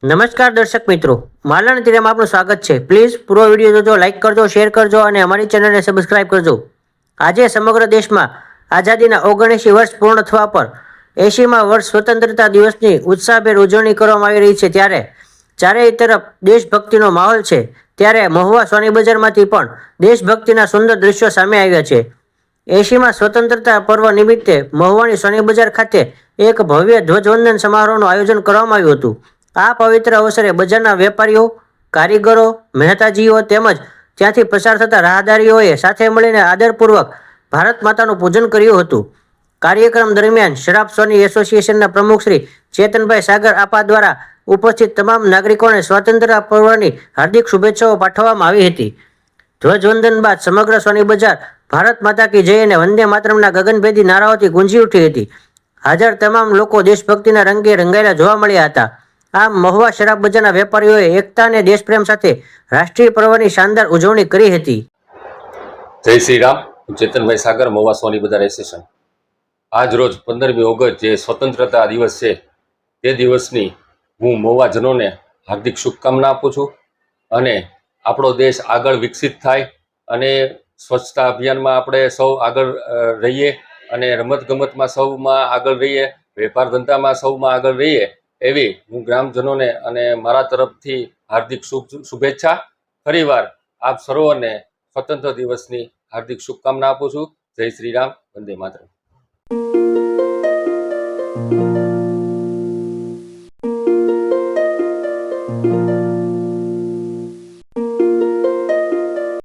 નમસ્કાર દર્શક મિત્રો, માલણ તીરમાં આપનું સ્વાગત છે। પ્લીઝ પૂરો વિડીયો જોજો, લાઇક કરજો, શેર કરજો અને અમારી ચેનલને સબસ્ક્રાઇબ કરજો। આજે સમગ્ર દેશમાં આઝાદીના 79 વર્ષ પૂર્ણ થવા પર 80મા વર્ષ સ્વતંત્રતા દિવસની ઉત્સાહભેર ઉજવણી કરવામાં આવી રહી છે। ત્યારે ચારેય તરફ દેશભક્તિનો માહોલ છે। ત્યારે મહુવા સોની બજારમાંથી પણ દેશભક્તિના સુંદર દ્રશ્યો સામે આવ્યા છે। 80મા સ્વતંત્રતા પર્વ નિમિત્તે મહુવાની સોની બજાર ખાતે એક ભવ્ય ધ્વજવંદન સમારોહનું આયોજન કરવામાં આવ્યું હતું। આ પવિત્ર અવસરે બજારના વેપારીઓ, કારીગરો, મહેતાજીઓ તેમજ ત્યાંથી પસાર થતા રાહદારીઓએ સાથે મળીને આદરપૂર્વક ભારત માતાનું પૂજન કર્યું હતું। કાર્યક્રમ દરમિયાન શરાબ સોની એસોસિએશનના પ્રમુખ શ્રી ચેતનભાઈ સાગર આપા દ્વારા ઉપસ્થિત તમામ નાગરિકોને સ્વતંત્રતા પર્વની હાર્દિક શુભેચ્છાઓ પાઠવવામાં આવી હતી। ધ્વજવંદન બાદ સમગ્ર સોની બજાર ભારત માતા કી જય અને વંદે માતરમના ગગનભેદી નારાઓથી ગુંજી ઉઠી હતી। હાજર તમામ લોકો દેશભક્તિના રંગે રંગાયેલા જોવા મળ્યા હતા। આમ મહુવા શરાબ બજારના વેપારીઓએ એકતા અને દેશપ્રેમ સાથે રાષ્ટ્રીય પર્વની શાનદાર ઉજવણી કરી હતી। જય શ્રી રામ। હું ચેતનભાઈ સાગર, મહુવા સોની બજાર એસોસિએશન। આજ રોજ 15મી ઓગસ્ટ જે સ્વતંત્રતા દિવસ છે તે દિવસની હું મહુવાજનોને હાર્દિક શુભકામના આપું છું અને આપણો દેશ આગળ વિકસિત થાય અને સ્વચ્છતા અભિયાનમાં આપણે સૌ આગળ રહીએ અને રમતગમતમાં સૌમાં આગળ રહીએ, વેપાર ધંધામાં સૌમાં આગળ રહીએ એવી હું ગ્રામજનોને અને મારા તરફથી હાર્દિક શુભેચ્છા। ફરીવાર આપ સર્વોને સ્વતંત્ર દિવસની હાર્દિક શુભકામના આપું છું। જય શ્રી રામ, વંદે માતરમ।